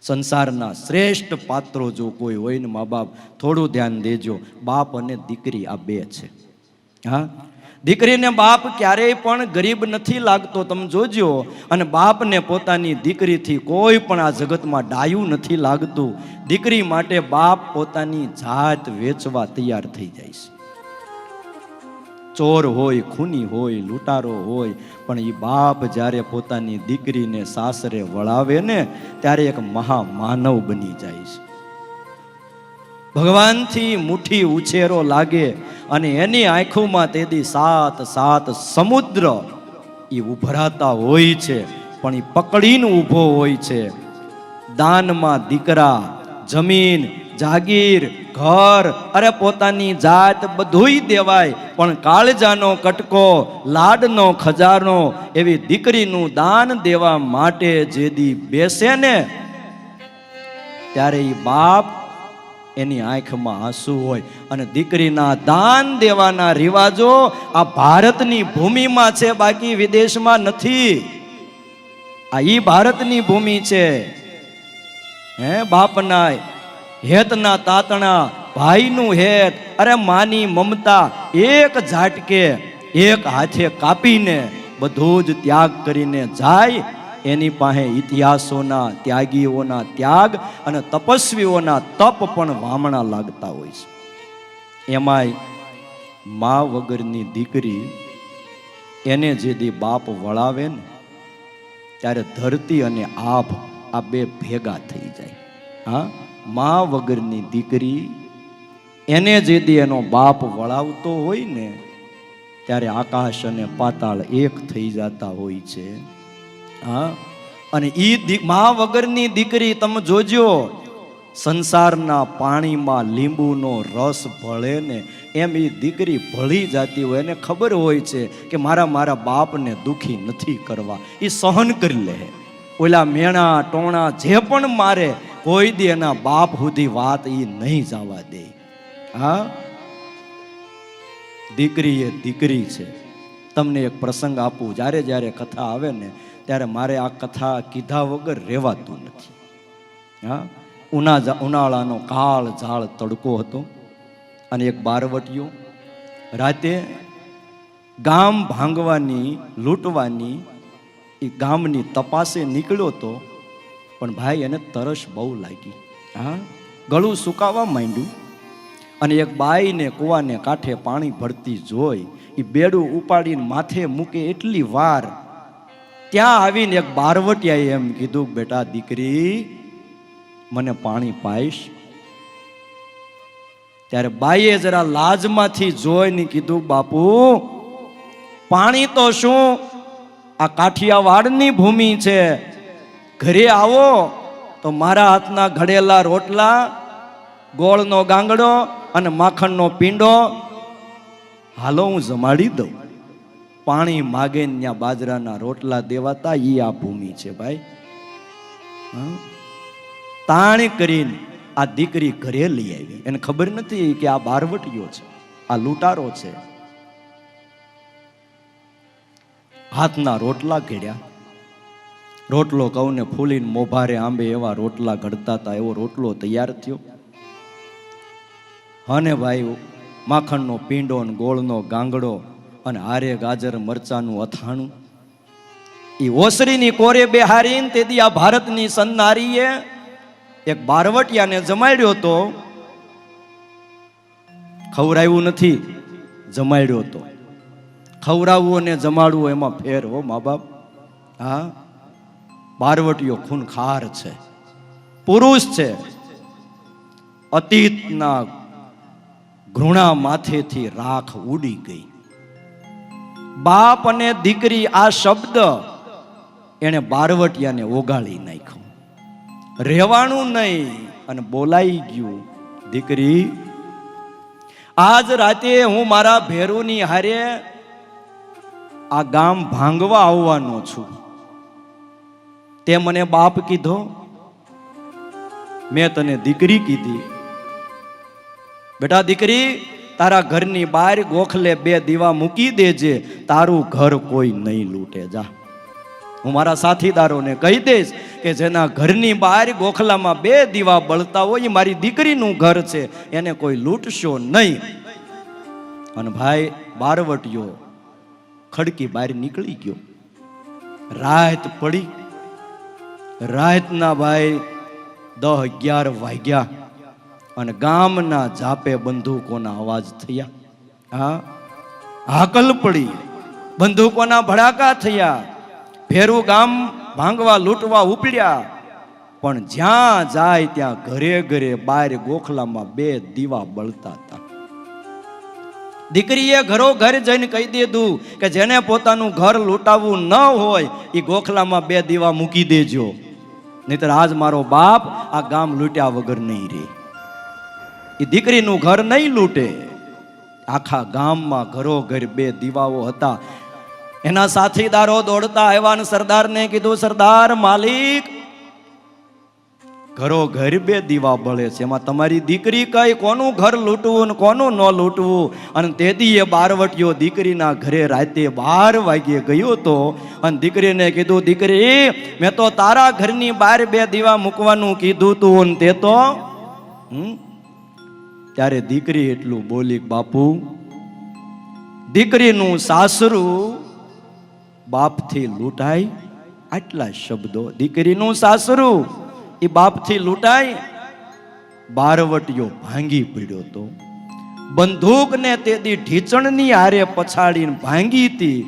સંસારના શ્રેષ્ઠ પાત્રો જો કોઈ હોય ને મા બાપ, થોડું ધ્યાન દેજો. બાપ અને દીકરી આ બે છે. હા, દીકરીને બાપ ક્યારેય પણ ગરીબ નથી લાગતો, તમે જોજો. અને બાપને પોતાની દીકરીથી કોઈ પણ આ જગતમાં ડાયું નથી લાગતું. દીકરી માટે બાપ પોતાની જાત વેચવા તૈયાર થઈ જાય છે. ચોર હોય, ખૂની હોય, લૂંટારો હોય, પણ એ બાપ જ્યારે પોતાની દીકરીને સાસરે વળાવે ને ત્યારે એક મહામાનવ બની જાય છે. ભગવાનથી મુઠ્ઠી ઉછેરો લાગે અને એની આંખોમાં તેદી 7 સમુદ્ર એ ઉભરાતા હોય છે, પણ એ પકડીને ઊભો હોય છે. દાનમાં દીકરા, જમીન, જાગીર, ઘર, અરે પોતાની જાત બધુંય દેવાય, પણ કાળજાનો કટકો, લાડનો ખજાનો એવી દીકરીનું દાન દેવા માટે જેદી બેસે ને ત્યારે એ બાપ એની આંખમાં આંસુ હોય. અને દીકરીના દાન દેવાના રિવાજો આ ભારતની ભૂમિમાં છે, બાકી વિદેશમાં નથી. આ ઈ ભારતની ભૂમિ છે. હે, બાપના હેતના તાતણા, ભાઈનું હેત, અરે માની મમતા એક ઝાટકે એક હાથે કાપીને બધું જ ત્યાગ કરીને જાય. એની પાસે ઇતિહાસોના, ત્યાગીઓના ત્યાગ અને તપસ્વીઓના તપ પણ વામણા લાગતા હોય છે. એમાંય મા વગરની દીકરી એને જેદી બાપ વળાવે ને ત્યારે ધરતી અને આભ આ બે ભેગા થઈ જાય. હા, મા વગરની દીકરી એને જેદી એનો બાપ વળાવતો હોય ને ત્યારે આકાશ અને પાતાળ એક થઈ જતા હોય છે. હા, અને ઈ મા વગરની દીકરી તમે જોજો, સંસારના પાણીમાં લીંબુનો રસ ભળે ને એમ એ દીકરી ભળી જતી હોય. એને ખબર હોય છે કે મારા બાપને દુખી નથી કરવા, એ સહન કરી લે. ઓલા મેણા ટોણા જે પણ મારે, કોઈ દી એના બાપ સુધી વાત એ નહીં જવા દે. હા, દીકરી એ દીકરી છે. તમને એક પ્રસંગ આપું, જ્યારે જ્યારે કથા આવે ને ત્યારે મારે આ કથા કીધા વગર રહેવાતું નથી. હા, ઉનાળાનો કાળ ઝાળ તડકો હતો અને એક બારવટીયો રાતે ગામ ભાંગવાની, લૂંટવાની એ ગામની તપાસે નીકળ્યો હતો. પણ ભાઈ એને તરસ બહુ લાગી. હા, ગળું સુકાવા માંડ્યું અને એક બાઈને કૂવાને કાંઠે પાણી ભરતી જોઈ એ બેડું ઉપાડીને માથે મૂકે એટલી વાર ત્યાં આવીને એક બારવટિયાએ એમ કીધું, બેટા દીકરી મને પાણી પાઈશ? ત્યારે બાઈએ જરા લાજમાંથી જોઈને કીધું, બાપુ પાણી તો શું, આ કાઠિયાવાડની ભૂમિ છે. ઘરે આવો તો મારા હાથના ઘડેલા રોટલા, ગોળનો ગાંગડો અને માખણનો પીંડો હાલો હું જમાડી દઉં. પાણી માગે ત્યાં બાજરાના રોટલા દેવાતા, ઈ આ ભૂમિ છે ભાઈ. તાણી કરીને આ દીકરી ઘરે લઈ આવી. એને ખબર નથી કે આ બારવટીયો છે, આ લૂંટારો છે. હાથના રોટલા ઘડ્યા. રોટલો કહું ને ફૂલીને મોભારે આંબે એવા રોટલા ઘડતા હતા, એવો રોટલો તૈયાર થયો. અને ભાઈ માખણનો પીંડો ને ગોળનો ગાંગડો અને હારે ગાજર મરચાનું અથાણું એ ઓસરીની કોરે બેહારીને તેથી આ ભારતની સન્નારીએ એક બારવટિયાને જમાડ્યો તો. ખવરાવ્યું નથી, જમાડ્યો તો. ખવરાવવું અને જમાડવું એમાં ફેર હો મા બાપ. હા, બારવટીયો ખૂનખાર છે, પુરુષ છે. અતીતના ઘૃણા માથેથી રાખ ઉડી ગઈ. બાપ અને દીકરી આ શબ્દ એને બારવટિયાને ઓગાળી નાખ્યો. રહેવાનું નહીં અને બોલાઈ ગયું, દીકરી આજ રાતે હું મારા ભેરુની હારે આ ગામ ભાંગવા આવવાનો છું. તે મને બાપ કીધો, મેં તને દીકરી કીધી. બેટા દીકરી તારા ઘરની બહાર ગોખલે 2 દીવા મૂકી દેજે, તારું ઘર કોઈ નહીં લૂંટે. જા હું મારા સાથીદારોને કહી દઈશ કે જેના ઘરની બહાર ગોખલામાં 2 દીવા બળતા હોય એ મારી દીકરીનું ઘર છે, એને કોઈ લૂંટશો નહીં. અને ભાઈ બારવટીયો ખડકી બહાર નીકળી ગયો. રાત પડી. રાતના ભાઈ 10-11 વાગ્યા અને ગામના જાપે બંદૂકોના અવાજ થયા. હા, હાકલ પડી, બંદૂકોના ભડાકા થયા. ફેરું ગામ ભાંગવા લૂંટવા ઉપડ્યા. પણ જ્યાં જાય ત્યાં ઘરે ઘરે બહાર ગોખલામાં 2 દીવા બળતા હતા. દીકરીએ ઘરો ઘર જઈને કહી દીધું કે જેને પોતાનું ઘર લૂંટાવવું ન હોય એ ગોખલામાં 2 દીવા મૂકી દેજો, નહીતર આજ મારો બાપ આ ગામ લૂંટ્યા વગર નહીં રહે. એ દીકરીનું ઘર નહીં લૂંટે. આખા ગામમાં ઘરો ઘર 2 દીવાઓ હતા. એના સાથીદારો દોડતા આવ્યા અને સરદારને કીધું, સરદાર માલિક, ઘરો ઘર 2 દીવા બળે છે, એમાં તમારી દીકરી કઈ કોનું ઘર લૂંટવું ને કોનું ન લૂંટવું? અને તેથી એ બારવટીયો દીકરીના ઘરે રાતે 12 વાગ્યે ગયો હતો અને દીકરીને કીધું, દીકરી, મેં તો તારા ઘરની બહાર 2 દીવા મૂકવાનું કીધું તું અને તે તો ત્યારે દીકરી એટલું બોલી, બાપુ, દીકરીનું સાસરું બાપથી લૂંટાય. આટલા શબ્દો. દીકરીનું સાસરું એ બાપથી લૂંટાય. બારવટીયો ભાંગી પડ્યો તો. બંદૂકને તેથી ઢીચણની હારે પછાડીને ભાંગી હતી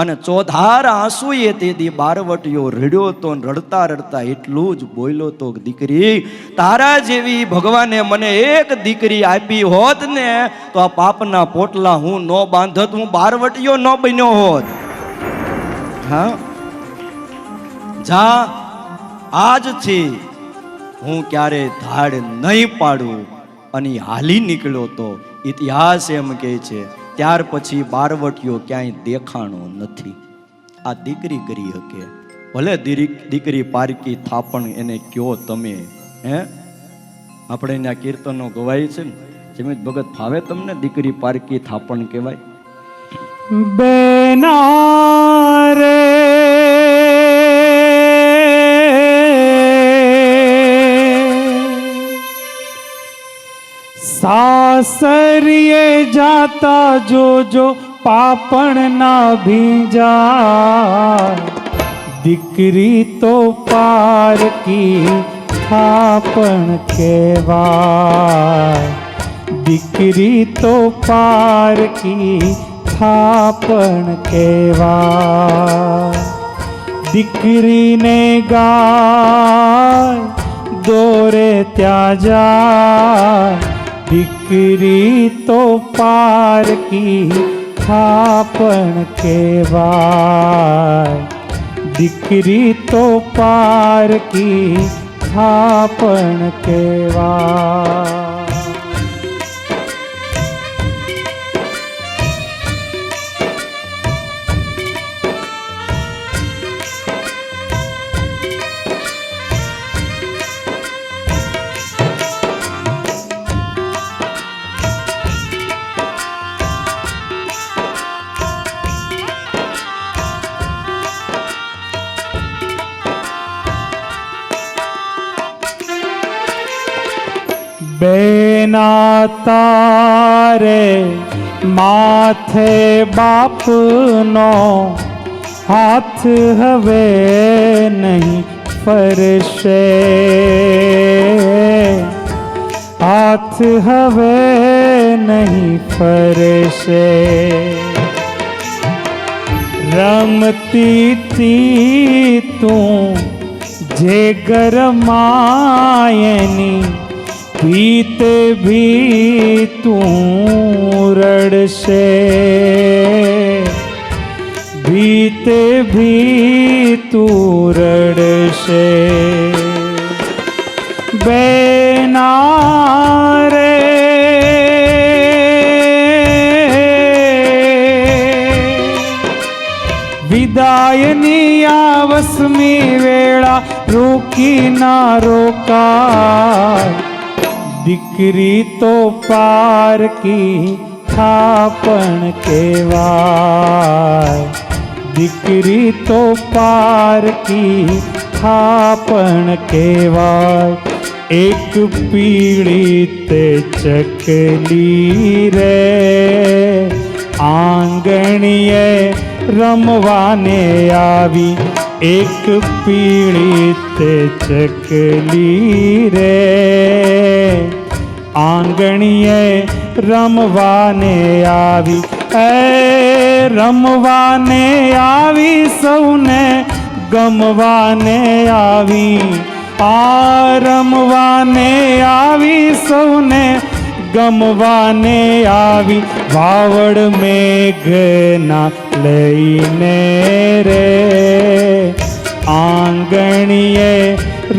અને ચોધાર આંસુએ તેથી બારવટીયો રડ્યો તો. રડતા રડતા એટલું જ બોલ્યો તો, દીકરી, તારા જેવી ભગવાને મને એક દીકરી આપી હોત ને તો આ પાપના પોટલા હું ન બાંધત, હું બારવટીયો ન બન્યો હોત. હા, જા, આજથી હું ક્યારે ધાડ નહીં પાડું. અને હાલી નીકળ્યો તો. ઇતિહાસ એમ કહે છે ત્યાર પછી બારવટીયો ક્યાંય દેખાણો નથી. આ દીકરી કરી શકે. ભલે દીકરી પારકી થાપણ એને કયો તમે. હે, આપણે ત્યાં કીર્તનો ગવાય છે ને, જેમ ભગત ફાવે તમને? દીકરી પારકી થાપણ કહેવાય. બેના રે सासरिये जाता जो जो पापण ना भीजा, दीकरी तो पार की थापण केवाय. दीकरी तो पार की थापण केवाय. दीकरी ने गाय દોરે ત્યાં જાય, દીકરી તો પારકી થાપણ કહેવાય. દીકરી તો પારકી થાપણ કહેવાય. બેના તારે માથે બાપનો હાથ હવે નહીં ફરશે. હાથ હવે નહીં ફરશે. રમતી તી તું જે ગરમાયની, बीते भी तू रड़से. बीते भी तू रड़से. बेना रे વિદાયની આવસમી વેળા રોકી ના રોકાય. દીકરી તો પારકી થાપણ કહેવાય. દીકરી તો પારકી થાપણ કહેવાય એક પીળિત ચકલી રે આંગણીએ રમવાને આવી એક પીળિત ચકલી રે આંગણીએ રમવાને આવી રમવાને આવી સૌને ગમવાને આવી આ રમવાને આવી સૌને ગમવાને આવી વાવડ મેઘના લઈને રે આંગણીએ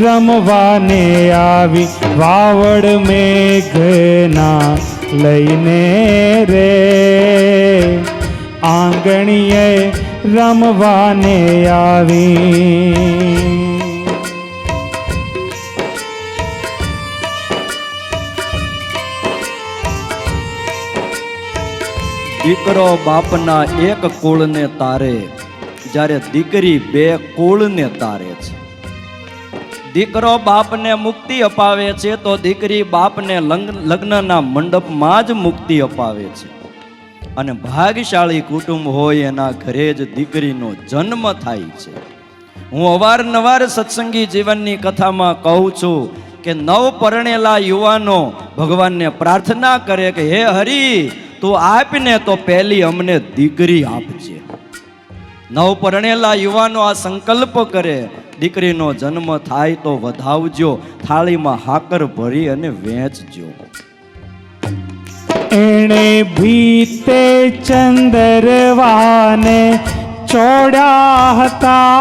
રમવાને આવી વાવડ મેઘના લઈને રે આંગણીએ રમવાને આવી દીકરો બાપના એક કુળને તારે, જ્યારે દીકરી બે કુળને તારે છે. દીકરો બાપને મુક્તિ અપાવે છે તો દીકરી બાપને લગ્નના મંડપમાં જ મુક્તિ અપાવે છે. અને ભાગ્યશાળી કુટુંબ હોય એના ઘરે જ દીકરીનો જન્મ થાય છે. હું અવારનવાર સત્સંગી જીવનની કથામાં કહું છું કે નવ પરણેલા યુવાનો ભગવાનને પ્રાર્થના કરે કે હે હરી, તું આપને તો પહેલી અમને દીકરી આપજે. નવ પરણેલા યુવાનો આ સંકલ્પ કરે, દીકરીનો જન્મ થાય તો વધાવજો, થાળીમાં હાકર ભરી અને વેચજો. એણે ભીતે ચંદરવાને ચોડ્યા હતા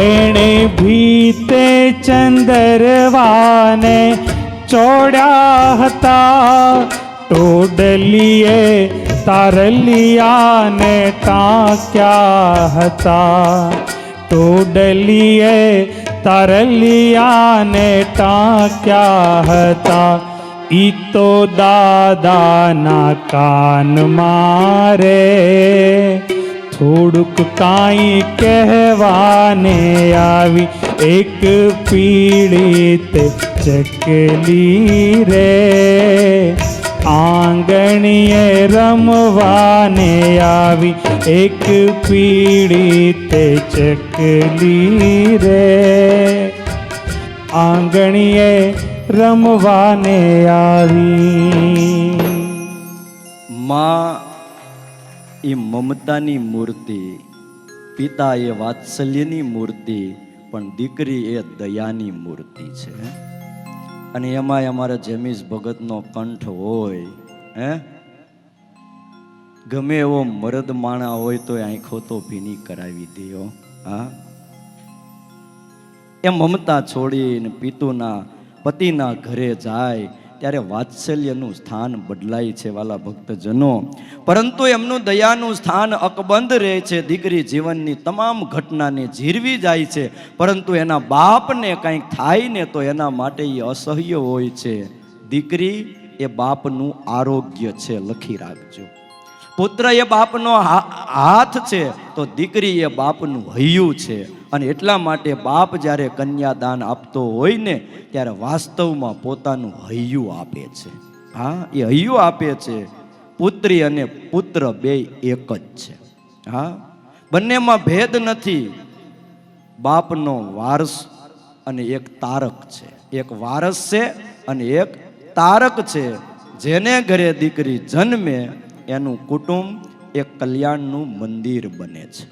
એણે ભીતે ચંદરવાને ચોડ્યા હતા ટોડલીએ તારલિયાને ટાંક્યા હતા ટોડલીએ તારલિયાને ટાંક્યા હતા ઈ તો દાદાના કાન મારે થોડુંક કાંઈ કહેવાને આવી એક પીળિત ચકલી રે આંગણીએ રમવાને આવી એક પીળિત ચકલી રે આંગણીએ રમવાને આવી. માં એ મમતાની મૂર્તિ, પિતા એ વાત્સલ્યની મૂર્તિ, પણ દીકરી એ દયાની મૂર્તિ છે. અને એમાં અમારા જેમીસ ભગતનો કંઠ હોય, ગમે એવો મરદ માણા હોય તો આંખો તો ભીની કરાવી દે. હા, એ મમતા છોડીને પિતુના પતિના ઘરે જાય ત્યારે વાત્સલ્યનું સ્થાન બદલાય છે વાલા ભક્તજનો, પરંતુ એમનું દયાનું સ્થાન અકબંધ રહે છે. દીકરી જીવનની તમામ ઘટનાને જીરવી જાય છે, પરંતુ એના બાપને કંઈક થાય ને તો એના માટે એ અસહ્ય હોય છે. દીકરી એ બાપનું આરોગ્ય છે, લખી રાખજો. પુત્ર એ બાપનો હાથ છે તો દીકરી એ બાપનું હૈયું છે. અને એટલા માટે બાપ જ્યારે કન્યાદાન આપતો હોય ને ત્યારે વાસ્તવમાં પોતાનું હૈયું આપે છે. હા, એ હૈયું આપે છે. પુત્રી અને પુત્ર બે એક જ છે. હા, બંનેમાં ભેદ નથી. બાપનો વારસ અને એક તારક છે, એક વારસ છે અને એક તારક છે. જેને ઘરે દીકરી જન્મે એનું કુટુંબ એક કલ્યાણનું મંદિર બને છે.